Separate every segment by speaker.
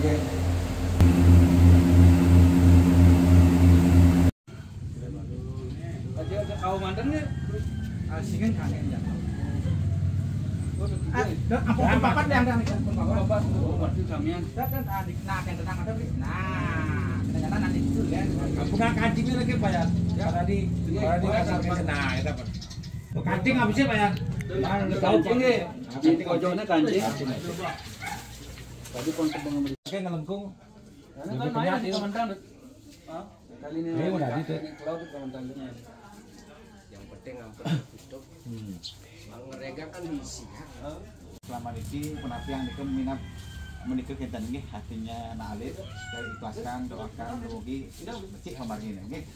Speaker 1: Kau mantan nih, asingin kangen ya. Apa papat yang papat itu kamian. Kan adik nak yang tenang ada beli. Nah, ternyata nanti itu kan. Bukan kancingnya lagi Pak ya. Tadi kasar kena itu Pak. Kancing habisnya Pak ya. Kancing nih. Kancing ojolnya kancing. Tadi konsep pengemudi. Oke ngelengkung. Kan main di komentar. Kali ini udah di laut komentarnya. Yang penting ampun tutup. Ngerega kan diisi. Selama ini penapi yang minat menikah kita nih hatinya nalit dari ikhlaskan doakan dogi cik kemarin ini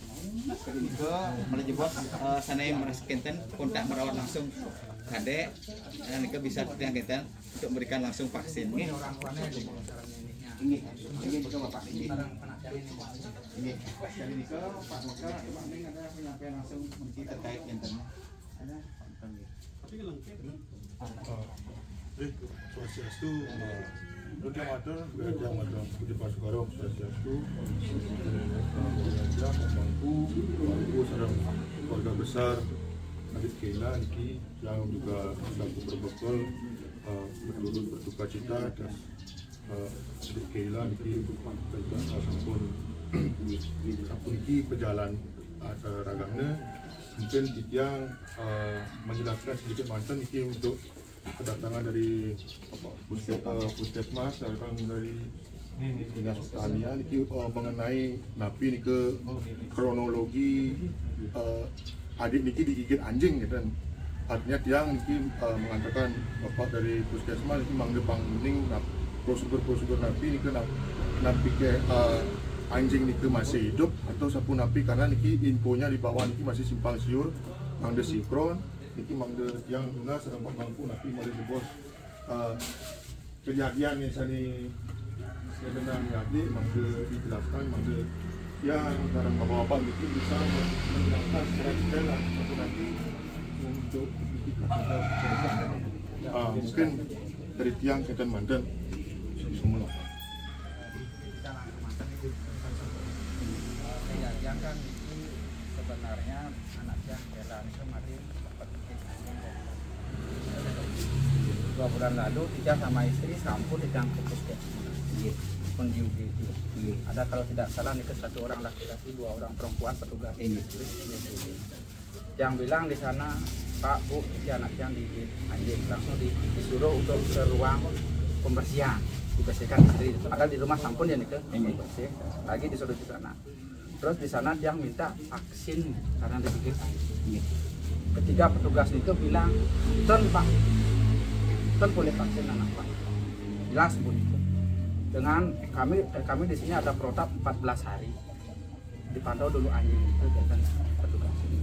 Speaker 1: sekali ini ke melejebot sana yang mereskinten kontak merawat langsung kadek dan ini bisa yang kita untuk memberikan langsung vaksin ini juga bapak ini sekali ini ke Pak Dokter Pak Neng ada penyampaian langsung terkait kintennya ada
Speaker 2: Swastiastu, Rudia Mater, Gajah Mater, Budi Pasukaro, Swastiastu, Bangku, sarang keluarga besar, adik Keila, Niki, yang juga selaku berbekal berturut berduka cita dan adik Keila, Niki, sampun Niki pejalan ragangnya, mungkin yang menjelaskan sedikit mantan Niki untuk kedatangan dari puskesmas datang dari dinas pertanian ini mengenai napi ini ke kronologi adik niki digigit anjing gitu kan artinya tiang niki mengatakan bapak dari puskesmas ini mangde pangning prosedur napi ini ke napi ke anjing niki masih hidup atau sapu napi karena niki infonya di bawah niki masih simpang siur mangde sinkron niki mangde yang benar sedang bangku napi mari bos kejadian yang sani sebenarnya ngaji mangde dijelaskan mangde yang sekarang bapak-bapak niki bisa menjelaskan secara detail lah nanti untuk mungkin dari tiang ketan mandan semula
Speaker 1: kejadian kan itu sebenarnya anaknya Bella itu mati 2 bulan lalu dia sama istri sampun ditangkap puskesmas di UGD. Ada kalau tidak salah itu 1 orang laki-laki 2 orang perempuan petugas ini. Yang bilang di sana Pak Bu si anak yang digigit anjing langsung disuruh untuk ke ruang pembersihan dibersihkan istri. Ada di rumah sampun ya nih ke bersih lagi disuruh di sana. Terus di sana dia minta vaksin karena digigit anjing. Ketika petugas itu bilang, "Ton Pak, Ton boleh vaksin anak Pak." Jelas Bu itu. Dengan kami di sini ada protap 14 hari. Dipantau dulu anjing itu dan petugas ini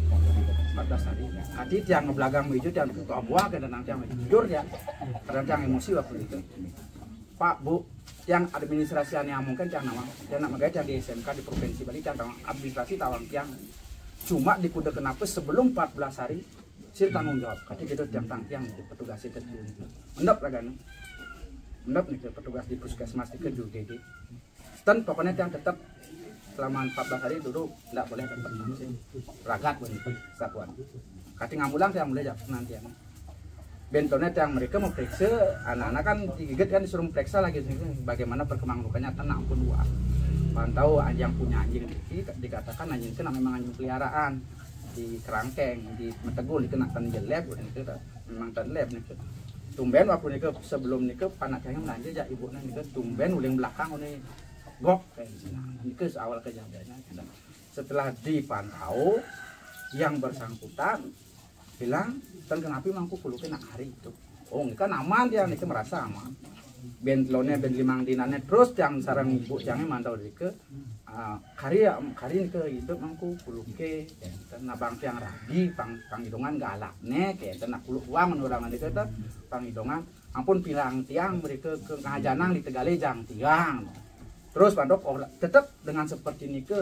Speaker 1: 14 hari. Hati yang ngebelagang itu yang ketua buah dan nanti yang jujur ya. Karena yang emosi waktu itu. Pak Bu, yang administrasi yang mungkin yang nama gaya yang di SMK di Provinsi Bali yang administrasi tawang yang cuma di kuda kenapa sebelum 14 hari sih tanggung jawab katanya gitu tiang di petugas itu mendap lah kan mendap nih petugas di puskesmas itu juga gitu dan pokoknya yang tetap selama 14 hari dulu tidak boleh dapat vaksin ragat begitu satuan katanya ngambulang yang mulai nanti ya bentornya yang mereka mau periksa anak-anak kan digigit kan disuruh periksa lagi bagaimana perkembangan lukanya tenang pun 2 pantau yang punya anjing ini dikatakan anjing itu memang anjing peliharaan di kerangkeng di Metegul dikenakan jelek itu memang tenleb nih tumben waktu nih sebelum nih panaknya belanja ya ibu nih tumben uling belakang nih gok kayak ini ke awal kejadiannya setelah dipantau yang bersangkutan bilang kan kenapa mangku kulo kena hari itu oh ini kan aman dia nih merasa aman bentlone ben 5 dinane terus yang sarang ibu jangan mantau ke kari ke hidup mangku puluke karena bang yang rabi pangidongan galakne kayak tenak puluh uang menurangan itu pangidongan ampun pilang tiang mereka ke ngajanang di Tegalejang tiang terus pandok tetap dengan seperti ini ke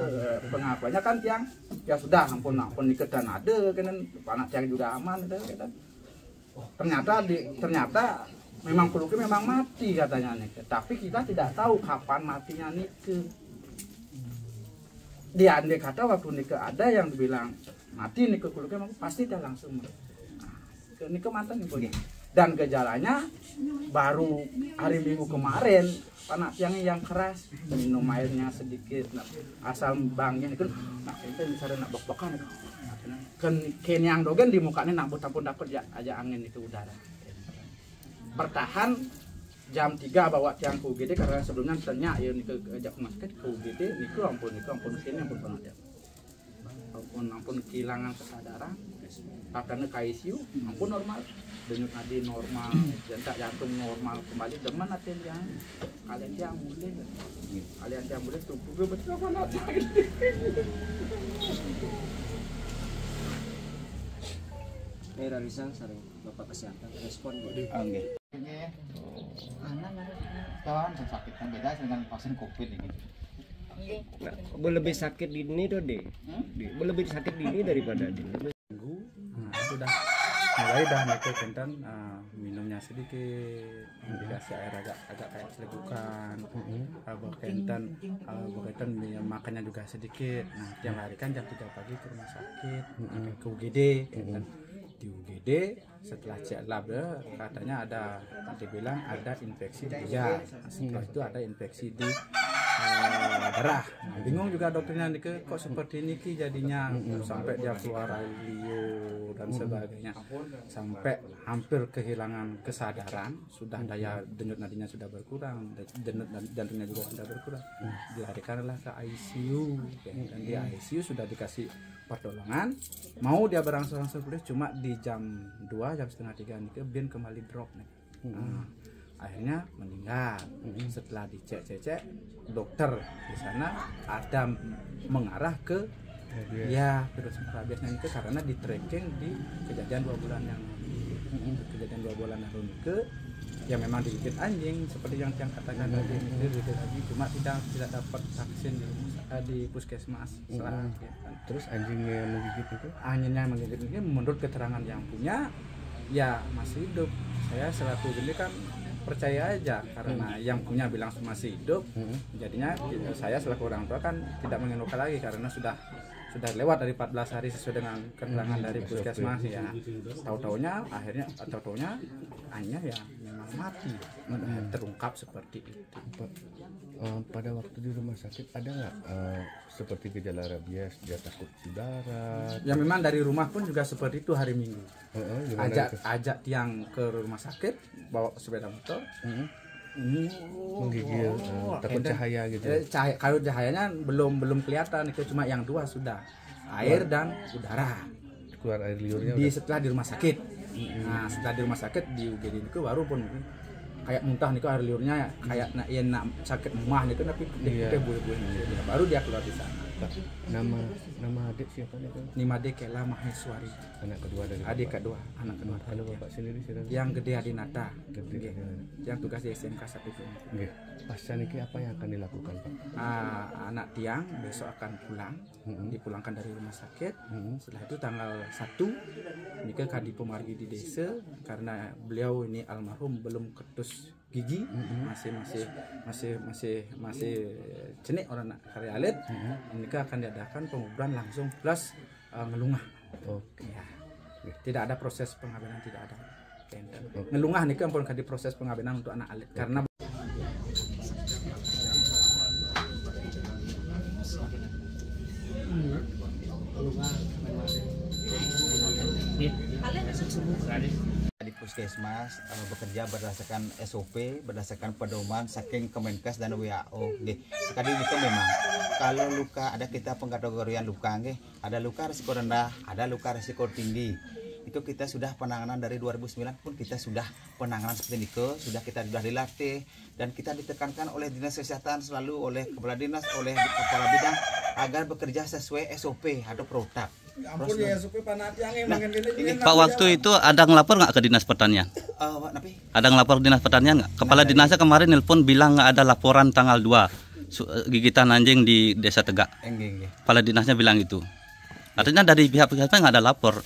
Speaker 1: pengakuannya kan tiang ya sudah ampun nikah dan ada kan anak tiang juga aman itu ternyata memang kuluknya memang mati katanya nih, tapi kita tidak tahu kapan matinya nih. Dia andai kata waktu nih ada yang bilang mati nih kuluknya pasti dia langsung nih mantan nih. Dan gejalanya baru hari Minggu kemarin panas yang keras, minum airnya sedikit, asal bangnya itu itu misalnya nak bok-bokan kan yang dogen di mukanya nak pun dapat aja angin itu udara. Bertahan jam 3 bawa tiang ke UGD karena sebelumnya tanya ya nih ke ajak masket ke UGD niku ampun sini ampun banget ya. Ampun kehilangan kesadaran, katanya ke ICU, ampun normal, denyut nadi normal, detak jantung normal kembali, demen hati yang kalian yang boleh tubuh betul apa nanti.
Speaker 3: Rarisan sering Bapak Kesehatan respon
Speaker 1: Oke. Kawan sakit kan beda dengan pasien COVID ini.
Speaker 3: Nah, lebih sakit dini deh. Lebih sakit dini daripada dini.
Speaker 1: Sudah mulai dah mereka tentang minumnya sedikit, dikasih air agak kayak selegukan, berkaitan makannya juga sedikit. Nah tiap hari kan jam 3 pagi ke rumah sakit, ke UGD. Di UGD setelah cek lab katanya dibilang ada infeksi di ginjal. Setelah itu ada infeksi di darah. Bingung juga dokternya nih kok seperti ini jadinya, sampai dia keluar air liur dan sebagainya, sampai hampir kehilangan kesadaran, sudah daya denyut nadinya sudah berkurang, denyut jantungnya juga sudah berkurang, dilarikanlah ke ICU. Dan di ICU sudah dikasih pertolongan, mau dia berangsur-angsur pulih, cuma di jam 2 jam setengah 3 nih bin kembali drop nih. Akhirnya meninggal. Setelah dicek dokter di sana ada mengarah ke virus rabiesnya itu karena di tracking di kejadian 2 bulan yang lalu ke ya memang digigit anjing seperti yang katakan tadi, cuma tidak dapat vaksin di puskesmas.
Speaker 3: Terus anjingnya yang menggigit itu?
Speaker 1: Menurut keterangan yang punya ya masih hidup. Saya selaku jenis kan percaya aja karena yang punya bilang masih hidup, jadinya saya selaku orang tua kan tidak mengeluhkan lagi karena sudah lewat dari 14 hari sesuai dengan keterangan dari puskesmas ya. Tahu-taunya hanya ya memang mati, terungkap seperti itu.
Speaker 3: Pada waktu di rumah sakit ada nggak seperti gejala rabies, dia takut udara?
Speaker 1: Ya memang dari rumah pun juga seperti itu hari Minggu. Ajak tiang ke rumah sakit, bawa sepeda motor,
Speaker 3: menggigil, takut cahaya gitu.
Speaker 1: Kalau cahayanya belum kelihatan, itu cuma yang 2 sudah air dan udara.
Speaker 3: Keluar air liurnya.
Speaker 1: Setelah di rumah sakit. Nah setelah di rumah sakit di UGD itu baru pun kayak muntah nih air liurnya kayak nak sakit emah nih tapi buih-buih baru dia keluar di sana.
Speaker 3: Nama adik siapa nih?
Speaker 1: Nimade Kela Maheswari.
Speaker 3: Anak kedua dari
Speaker 1: adik kedua, anak kedua.
Speaker 3: Kalau bapak sendiri
Speaker 1: yang gede Adinata, yang tugas di SMK saat itu.
Speaker 3: Pasca niki apa yang akan dilakukan Pak?
Speaker 1: Anak tiang besok akan pulang, dipulangkan dari rumah sakit. Setelah itu tanggal 1 Nika Kadi Pemargi di desa karena beliau ini almarhum belum ketus gigi, masih cenik orang nak karya alit. Nika akan diadakan penguburan langsung plus ngelungah. Ya. Tidak ada proses pengabenan, tidak ada. Ngelungah nika pun kadi proses pengabenan untuk anak alit karena
Speaker 4: di puskesmas bekerja berdasarkan SOP, berdasarkan pedoman saking Kemenkes dan WHO. Sekali itu memang kalau luka ada kita pengkategorian luka, ada luka risiko rendah, ada luka risiko tinggi. Itu kita sudah penanganan dari 2009 pun kita sudah penanganan seperti itu, kita sudah dilatih dan kita ditekankan oleh dinas kesehatan selalu oleh kepala dinas, oleh kepala bidang agar bekerja sesuai SOP atau protap.
Speaker 5: Pak, waktu itu ada ngelapor nggak ke dinas pertanian? Ada ngelapor dinas pertanian nggak? Kepala dinasnya kemarin nelpon bilang nggak ada laporan tanggal 2 gigitan anjing di Desa Tegak. Kepala dinasnya bilang itu. Artinya dari pihak nggak ada lapor.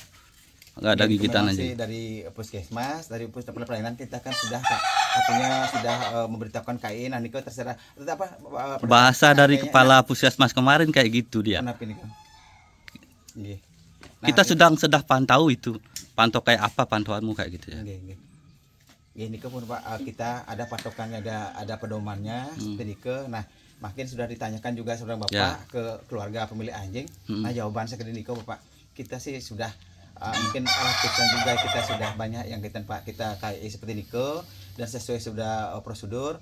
Speaker 5: nggak ada gigitan
Speaker 4: Memang
Speaker 5: anjing.
Speaker 4: sih dari puskesmas, dari pusat pelayanan kita kan sudah Pak, artinya sudah memberitahukan KAI. Nah Niko terserah apa
Speaker 5: Bahasa dari kepala puskesmas kemarin kayak gitu dia.
Speaker 4: Kenapa ini kan? Nggih.
Speaker 5: Kita sudah pantau itu. Pantau kayak apa pantauanmu kayak gitu ya.
Speaker 4: Nggih. Niko pun Pak, kita ada patokannya, ada pedomannya seperti Niko. Nah, makin sudah ditanyakan juga saudara Bapak
Speaker 5: Ya.
Speaker 4: ke keluarga pemilik anjing. Nah, jawaban saya ke Niko Bapak, kita sih sudah mungkin ratusan juga kita sudah banyak yang kita Pak, kita KAI seperti Niko dan sesuai sudah prosedur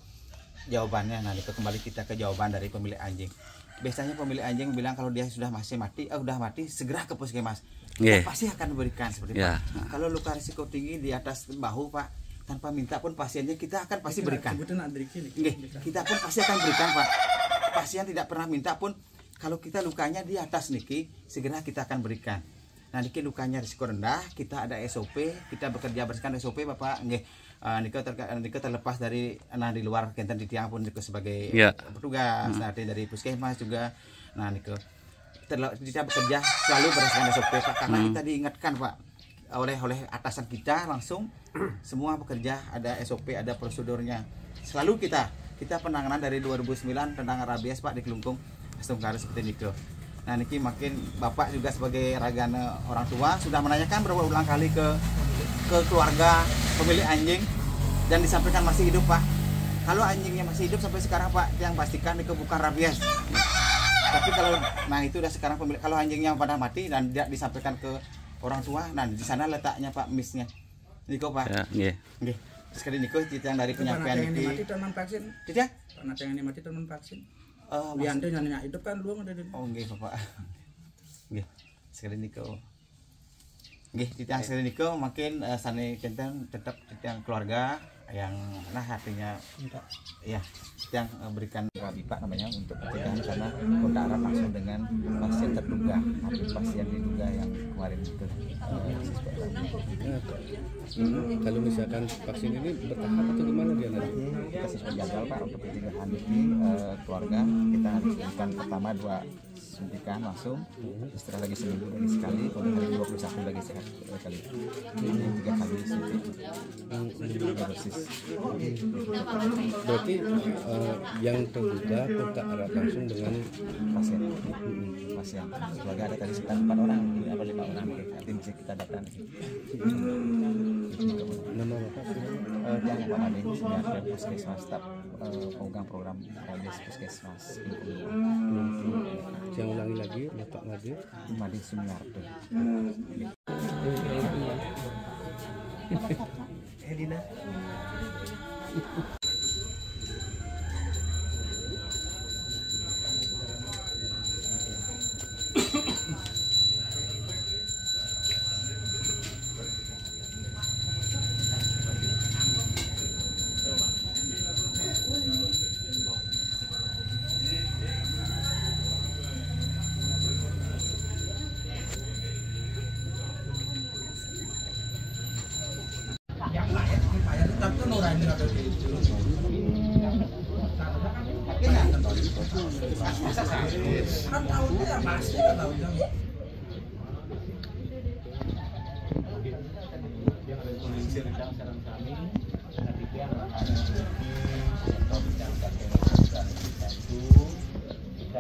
Speaker 4: jawabannya. Nah, Niko kembali kita ke jawaban dari pemilik anjing. Biasanya pemilik anjing bilang kalau dia sudah mati, udah mati segera ke puskesmas.
Speaker 5: Yeah.
Speaker 4: Pasti akan berikan seperti
Speaker 5: Yeah.
Speaker 4: Pak. Nah, kalau luka risiko tinggi di atas bahu Pak, tanpa minta pun pasiennya kita akan pasti berikan. Nggih, kita pun pasti akan berikan Pak. Pasien tidak pernah minta pun kalau kita lukanya di atas niki segera kita akan berikan. Nah niki lukanya risiko rendah, kita ada SOP, kita bekerja berdasarkan SOP Bapak. Nggih, niki terlepas dari di luar kenten di tiang pun niki sebagai petugas, nanti dari puskesmas juga. Nah niki kita bekerja selalu berdasarkan SOP Pak, karena kita diingatkan Pak oleh atasan kita langsung semua bekerja ada SOP, ada prosedurnya. Selalu kita penanganan dari 2009 tentang rabies Pak di Kelungkung langsung seperti itu. Nah niki makin Bapak juga sebagai ragana orang tua sudah menanyakan berulang kali ke keluarga pemilik anjing dan disampaikan masih hidup Pak. Kalau anjingnya masih hidup sampai sekarang Pak, yang pastikan itu bukan rabies. Tapi kalau itu udah sekarang pemilik, kalau anjingnya pada mati dan tidak disampaikan ke orang tua, nah di sana letaknya Pak misnya. Niko Pak.
Speaker 5: Ya, nggih.
Speaker 4: Nggih. Sekali Niko yang dari penyampaian
Speaker 1: ini
Speaker 4: iki.
Speaker 1: mati teman vaksin.
Speaker 4: Tidak?
Speaker 1: Anak yang ini mati teman vaksin.
Speaker 4: Mas...
Speaker 1: Biantu nyanyi hidup kan lu ada di.
Speaker 4: Oh nggih Bapak. Nggih. Sekali Niko. Nggih, titang sekali Niko makin sane kenten tetap titang keluarga yang artinya ya yang berikan Pak namanya untuk pencegahan karena kontak erat langsung dengan pasien terduga atau pasien diduga yang kemarin itu
Speaker 3: Kalau misalkan vaksin ini bertahap atau gimana dia nanti?
Speaker 4: kita sesuai jadwal Pak untuk pencegahan ini keluarga kita harus berikan pertama 2 suntikan langsung, setelah lagi seminggu lagi sekali, kemudian hari 21 lagi sekali, 3 kali suntik dosis.
Speaker 3: Berarti yang terduga kontak erat langsung dengan
Speaker 4: pasien. Keluarga ada tadi sekitar 4 orang, 5 orang, nanti bisa kita data.
Speaker 3: nama Bapak
Speaker 4: Yang Bapak Made Sumiarto Puskesmas staf pemegang program rabies Puskesmas.
Speaker 3: yang ulangi lagi Bapak
Speaker 4: Made Sumiarto. Dina.
Speaker 1: Kan tahunnya ya pasti kan tahunnya.
Speaker 4: Kita